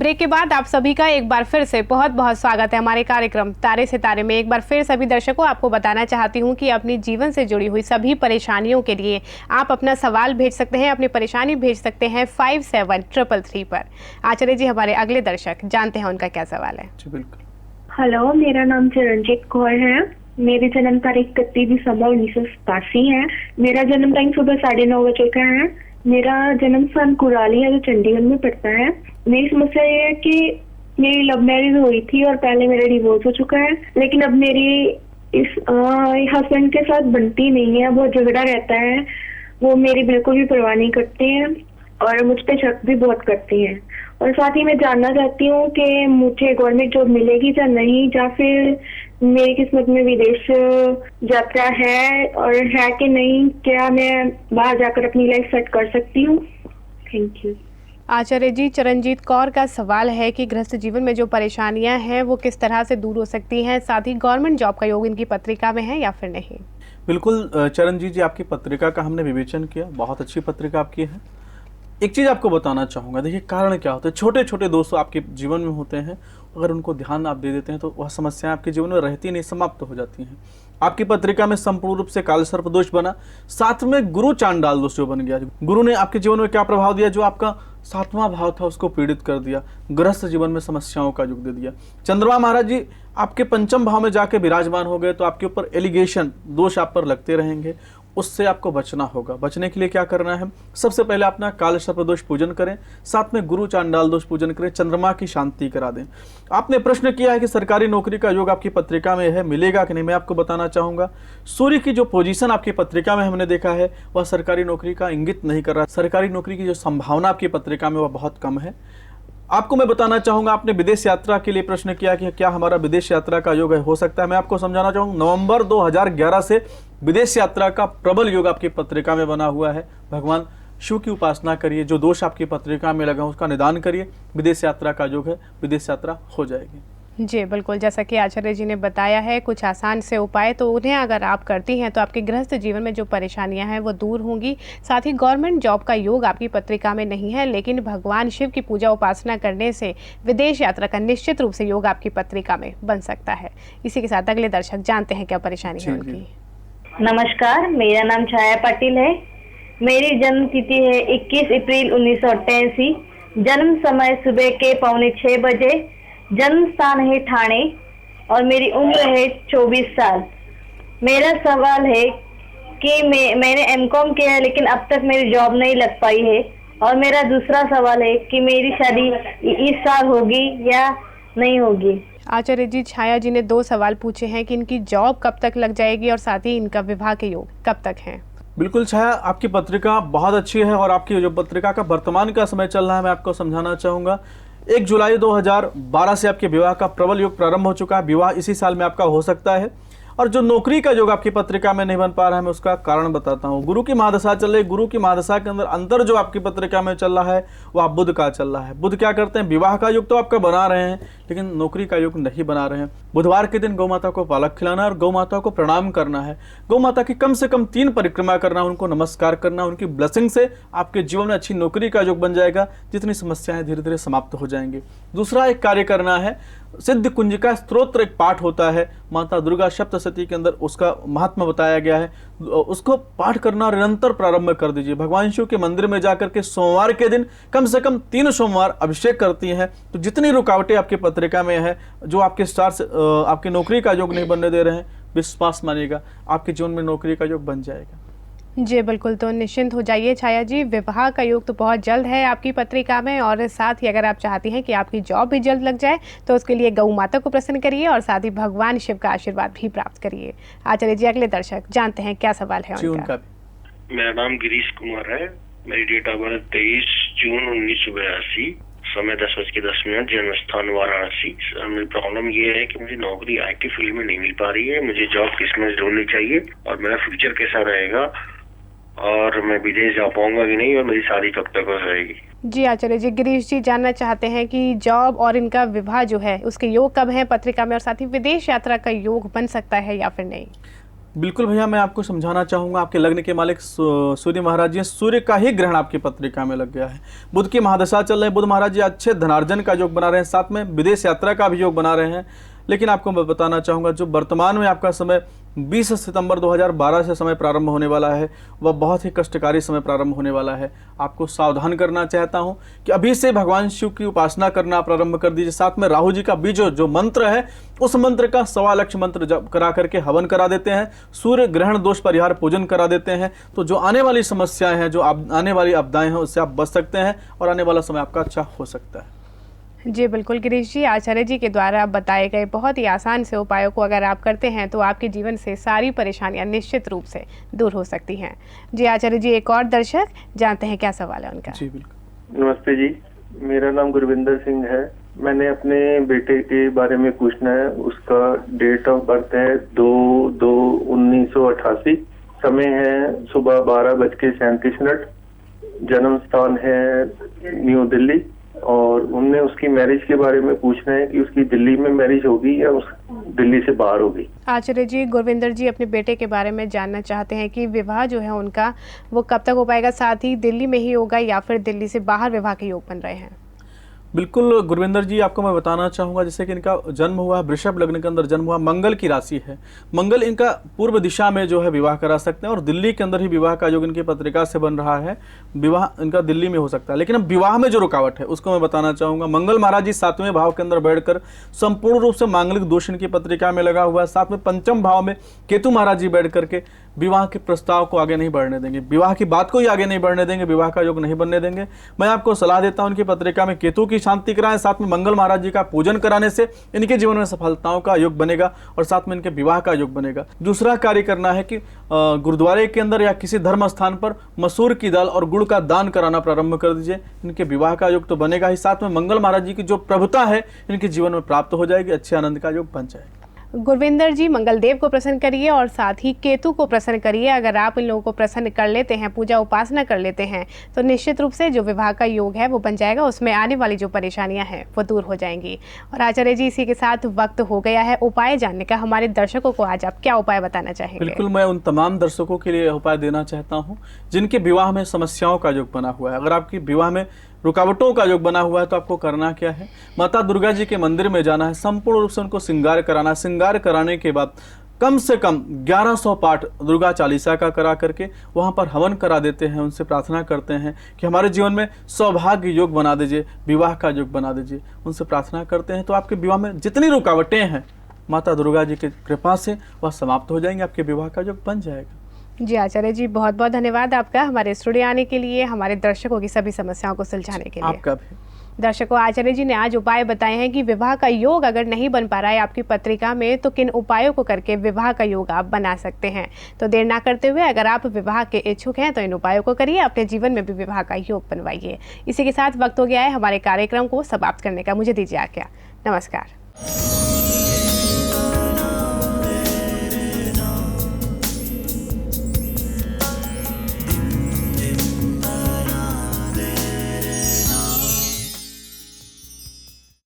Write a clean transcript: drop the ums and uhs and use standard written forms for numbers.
Break के बाद आप सभी का एक बार फिर से बहुत बहुत स्वागत है हमारे कार्यक्रम तारे से तारे में। एक बार फिर सभी दर्शकों आपको बताना चाहती हूं कि अपनी जीवन से जुड़ी हुई सभी परेशानियों के लिए आप अपना सवाल भेज सकते हैं, अपनी परेशानी भेज सकते हैं 57333 पर। आचार्य जी हमारे अगले दर्शक, जानते हैं उनका क्या सवाल है। जी बिल्कुल। हेलो, मेरा नाम चरणजीत कौर है। मेरी जन्म तारीख 31 दिसंबर 1987 है। मेरा जन्म टाइम सुबह 9:30 बजे का है। मेरा जन्म स्थान कुराली है जो चंडीगढ़ में पड़ता है। मेरी समस्या ये है कि मेरी लव मैरिज हुई थी और पहले मेरा डिवोर्स हो चुका है, लेकिन अब मेरी इस हस्बैंड के साथ बनती नहीं है। बहुत झगड़ा रहता है, वो मेरी बिल्कुल भी परवाह नहीं करते हैं और मुझ पे शक भी बहुत करते हैं। और साथ ही मैं जानना चाहती हूँ कि मुझे गवर्नमेंट जॉब मिलेगी या नहीं, या फिर मेरी किस्मत में विदेश यात्रा है और है कि नहीं, क्या मैं बाहर जाकर अपनी लाइफ सेट कर सकती हूँ। Thank you. आचार्य जी, चरणजीत कौर का सवाल है कि गृहस्थ जीवन में जो परेशानियां हैं वो किस तरह से दूर हो सकती हैं, साथ ही गवर्नमेंट जॉब का योग इनकी पत्रिका में है या फिर नहीं। बिल्कुल चरणजीत जी, आपकी पत्रिका का हमने विवेचन किया, बहुत अच्छी पत्रिका आपकी है। एक चीज़ आपको बताना चाहूँगा, देखिए कारण क्या होता है, छोटे छोटे दोस्त आपके जीवन में होते हैं, अगर उनको ध्यान आप दे देते हैं तो वह समस्याएं आपके जीवन में रहती नहीं, समाप्त हो जाती हैं। आपकी पत्रिका में संपूर्ण रूप से काल सर्प दोष बना, साथ में गुरु चांडाल दोष जो बन गया। गुरु ने आपके जीवन में क्या प्रभाव दिया, जो आपका 7वां भाव था उसको पीड़ित कर दिया, गृहस्थ जीवन में समस्याओं का युग दे दिया। चंद्रमा महाराज जी आपके 5वें भाव में जाके विराजमान हो गए, तो आपके ऊपर एलिगेशन दोष आप पर लगते रहेंगे, उससे आपको बचना होगा। बचने के लिए क्या करना है, सबसे पहले अपना काल सर्प दोष पूजन करें, साथ में गुरु चांडाल दोष पूजन करें, चंद्रमा की शांति करा दें। आपने प्रश्न किया है कि सरकारी नौकरी का योग आपकी पत्रिका में है, मिलेगा कि नहीं। मैं आपको बताना चाहूंगा, सूर्य की जो पोजीशन आपकी पत्रिका में हमने देखा है वह सरकारी नौकरी का इंगित नहीं कर रहा। सरकारी नौकरी की जो संभावना आपकी पत्रिका में वह बहुत कम है। आपको मैं बताना चाहूंगा, आपने विदेश यात्रा के लिए प्रश्न किया कि क्या हमारा विदेश यात्रा का योग है, हो सकता है। मैं आपको समझाना चाहूंगा, नवंबर 2011 से विदेश यात्रा का प्रबल योग आपकी पत्रिका में बना हुआ है। भगवान शिव की उपासना करिए, जो दोष आपकी पत्रिका में लगा उसका निदान करिए, विदेश यात्रा का योग है, विदेश यात्रा हो जाएगी। जी बिल्कुल, जैसा कि आचार्य जी ने बताया है कुछ आसान से उपाय, तो उन्हें अगर आप करती हैं तो आपके गृहस्थ जीवन में जो परेशानियां हैं वो दूर होंगी। साथ ही गवर्नमेंट जॉब का योग आपकी पत्रिका में नहीं है, लेकिन भगवान शिव की पूजा उपासना करने से विदेश यात्रा का निश्चित रूप से योग आपकी पत्रिका में बन सकता है। इसी के साथ अगले दर्शक, जानते हैं क्या परेशानी है उनकी। नमस्कार, मेरा नाम छाया पाटिल है। मेरी जन्म तिथि है 21 अप्रैल 1988। जन्म समय सुबह के 5:45 बजे। जन्म स्थान है ठाणे और मेरी उम्र है 24 साल। मेरा सवाल है कि मैंने एमकॉम किया है, लेकिन अब तक मेरी जॉब नहीं लग पाई है। और मेरा दूसरा सवाल है कि मेरी शादी इस साल होगी या नहीं होगी। आचार्य जी, छाया जी ने 2 सवाल पूछे हैं कि इनकी जॉब कब तक लग जाएगी और साथ ही इनका विवाह के योग कब तक है। बिल्कुल छाया, आपकी पत्रिका बहुत अच्छी है और आपकी जो पत्रिका का वर्तमान का समय चल रहा है मैं आपको समझाना चाहूँगा। 1 जुलाई 2012 से आपके विवाह का प्रबल योग प्रारंभ हो चुका है, विवाह इसी साल में आपका हो सकता है। और जो नौकरी का योग आपकी पत्रिका में नहीं बन पा रहा है, मैं उसका कारण बताता हूँ। गुरु की महादशा चल रही है, गुरु की महादशा के अंदर अंतर जो आपकी पत्रिका में चल रहा है वह बुध का चल रहा है। बुध क्या करते हैं, विवाह का योग तो आपका बना रहे हैं लेकिन नौकरी का योग नहीं बना रहे हैं। बुधवार के दिन गौ माता को पालक खिलाना और गौ माता को प्रणाम करना है। गौ माता की कम से कम 3 परिक्रमा करना, उनको नमस्कार करना, उनकी ब्लेसिंग से आपके जीवन में अच्छी नौकरी का योग बन जाएगा, जितनी समस्याएं धीरे धीरे समाप्त हो जाएंगी। दूसरा एक कार्य करना है, सिद्ध कुंजिका स्तोत्र एक पाठ होता है, माता दुर्गा सप्तशती के अंदर उसका महात्मा बताया गया है, उसको पाठ करना निरंतर प्रारंभ कर दीजिए। भगवान शिव के मंदिर में जाकर के सोमवार के दिन कम से कम 3 सोमवार अभिषेक करती हैं, तो जितनी रुकावटें आपकी पत्रिका में है, जो आपके स्टार्स आपकी नौकरी का योग नहीं बनने दे रहे हैं, विश्वास मानिएगा आपके जीवन में नौकरी का योग बन जाएगा। जी बिल्कुल, तो निश्चिंत हो जाइए छाया जी, विवाह का योग तो बहुत जल्द है आपकी पत्रिका में। और साथ ही अगर आप चाहती हैं कि आपकी जॉब भी जल्द लग जाए तो उसके लिए गौ माता को प्रसन्न करिए और साथ ही भगवान शिव का आशीर्वाद भी प्राप्त करिए। आचार्य जी, अगले दर्शक, जानते हैं क्या सवाल है उनका। मेरा नाम गिरीश कुमार है। मेरी डेट ऑफ बर्थ 23 जून 1982, समय 10:10, जन्म स्थान वाराणसी। मेरी प्रॉब्लम ये है कि मुझे नौकरी IT फील्ड में नहीं मिल पा रही है, मुझे जॉब किसमें ढूंढनी चाहिए और मेरा फ्यूचर कैसा रहेगा, और मैं विदेश जा पाऊंगा कि नहीं, और मेरी शादी कब तक हो जाएगी। जी आचार्य जी, गिरीश जी जानना चाहते हैं कि जॉब और इनका विवाह जो है उसके योग कब है पत्रिका में, और साथ ही विदेश यात्रा का योग बन सकता है या फिर नहीं। बिल्कुल भैया, मैं आपको समझाना चाहूँगा। आपके लग्न के मालिक सूर्य महाराज जी हैं। सूर्य का ही ग्रहण आपकी पत्रिका में लग गया है। बुध की महादशा चल रही है। बुध महाराज जी अच्छे धनार्जन का योग बना रहे हैं, साथ में विदेश यात्रा का भी योग बना रहे हैं। लेकिन आपको मैं बताना चाहूँगा, जो वर्तमान में आपका समय 20 सितंबर 2012 से समय प्रारंभ होने वाला है, वह बहुत ही कष्टकारी समय प्रारंभ होने वाला है। आपको सावधान करना चाहता हूँ कि अभी से भगवान शिव की उपासना करना प्रारंभ कर दीजिए। साथ में राहु जी का बीज जो मंत्र है, उस मंत्र का 1.25 लाख मंत्र जप करा करके हवन करा देते हैं। सूर्य ग्रहण दोष परिहार पूजन करा देते हैं। तो जो आने वाली समस्याएं हैं, जो आने वाली आपदाएं हैं, उससे आप बच सकते हैं और आने वाला समय आपका अच्छा हो सकता है। जी बिल्कुल गिरीश जी, आचार्य जी के द्वारा बताए गए बहुत ही आसान से उपायों को अगर आप करते हैं तो आपके जीवन से सारी परेशानियां निश्चित रूप से दूर हो सकती हैं। जी आचार्य जी, एक और दर्शक जानते हैं क्या सवाल है उनका। जी बिल्कुल। नमस्ते जी, मेरा नाम गुरविंदर सिंह है। मैंने अपने बेटे के बारे में पूछना है। उसका डेट ऑफ बर्थ है 2/2/1988। समय है सुबह 12:37। जन्म स्थान है न्यू दिल्ली। और उनने उसकी मैरिज के बारे में पूछना है कि उसकी दिल्ली में मैरिज होगी या उस दिल्ली से बाहर होगी। आचार्य जी, गुरविंदर जी अपने बेटे के बारे में जानना चाहते हैं कि विवाह जो है उनका वो कब तक हो पाएगा, साथ ही दिल्ली में ही होगा या फिर दिल्ली से बाहर विवाह के योग बन रहे हैं। बिल्कुल गुरविंदर जी, आपको मैं बताना चाहूँगा, जैसे कि इनका जन्म हुआ वृषभ लग्न के अंदर जन्म हुआ, मंगल की राशि है। मंगल इनका पूर्व दिशा में जो है विवाह करा सकते हैं और दिल्ली के अंदर ही विवाह का योग इनकी पत्रिका से बन रहा है। विवाह इनका दिल्ली में हो सकता है। लेकिन अब विवाह में जो रुकावट है उसको मैं बताना चाहूँगा। मंगल महाराज जी 7वें भाव के अंदर बैठकर संपूर्ण रूप से मांगलिक दोष इनकी पत्रिका में लगा हुआ है। साथ में 5वें भाव में केतु महाराज जी बैठ करके विवाह के प्रस्ताव को आगे नहीं बढ़ने देंगे, विवाह की बात को ही आगे नहीं बढ़ने देंगे, विवाह का योग नहीं बनने देंगे। मैं आपको सलाह देता हूं, उनकी पत्रिका में केतु की शांति कराएं, साथ में मंगल महाराज जी का पूजन कराने से इनके जीवन में सफलताओं का योग बनेगा और साथ में इनके विवाह का योग बनेगा। दूसरा कार्य करना है कि गुरुद्वारे के अंदर या किसी धर्म स्थान पर मसूर की दाल और गुड़ का दान कराना प्रारंभ कर दीजिए। इनके विवाह का योग तो बनेगा ही, साथ में मंगल महाराज जी की जो प्रभुता है इनके जीवन में प्राप्त हो जाएगी, अच्छे आनंद का योग बन जाएगा। गुरविंदर जी, मंगलदेव को प्रसन्न करिए और साथ ही केतु को प्रसन्न करिए। अगर आप इन लोगों को प्रसन्न कर लेते हैं, पूजा उपासना कर लेते हैं, तो निश्चित रूप से जो विवाह का योग है वो बन जाएगा। उसमें आने वाली जो परेशानियां हैं वो दूर हो जाएंगी। और आचार्य जी, इसी के साथ वक्त हो गया है उपाय जानने का। हमारे दर्शकों को आज आप क्या उपाय बताना चाहेंगे? बिल्कुल, मैं उन तमाम दर्शकों के लिए उपाय देना चाहता हूँ जिनके विवाह में समस्याओं का योग बना हुआ है। अगर आपकी विवाह में रुकावटों का योग बना हुआ है तो आपको करना क्या है, माता दुर्गा जी के मंदिर में जाना है, संपूर्ण रूप से उनको श्रृंगार कराना। श्रृंगार कराने के बाद कम से कम 1100 पाठ दुर्गा चालीसा का करा करके वहाँ पर हवन करा देते हैं। उनसे प्रार्थना करते हैं कि हमारे जीवन में सौभाग्य योग बना दीजिए, विवाह का योग बना दीजिए। उनसे प्रार्थना करते हैं तो आपके विवाह में जितनी रुकावटें हैं माता दुर्गा जी की कृपा से वह समाप्त हो जाएंगे, आपके विवाह का योग बन जाएगा। जी आचार्य जी, बहुत बहुत धन्यवाद आपका हमारे स्टूडियो आने के लिए, हमारे दर्शकों की सभी समस्याओं को सुलझाने के लिए। आपका भी। दर्शकों, आचार्य जी ने आज उपाय बताए हैं कि विवाह का योग अगर नहीं बन पा रहा है आपकी पत्रिका में तो किन उपायों को करके विवाह का योग आप बना सकते हैं। तो देर ना करते हुए अगर आप विवाह के इच्छुक हैं तो इन उपायों को करिए, अपने जीवन में भी विवाह का योग बनवाइए। इसी के साथ वक्त हो गया है हमारे कार्यक्रम को समाप्त करने का। मुझे दीजिए आज्ञा। नमस्कार।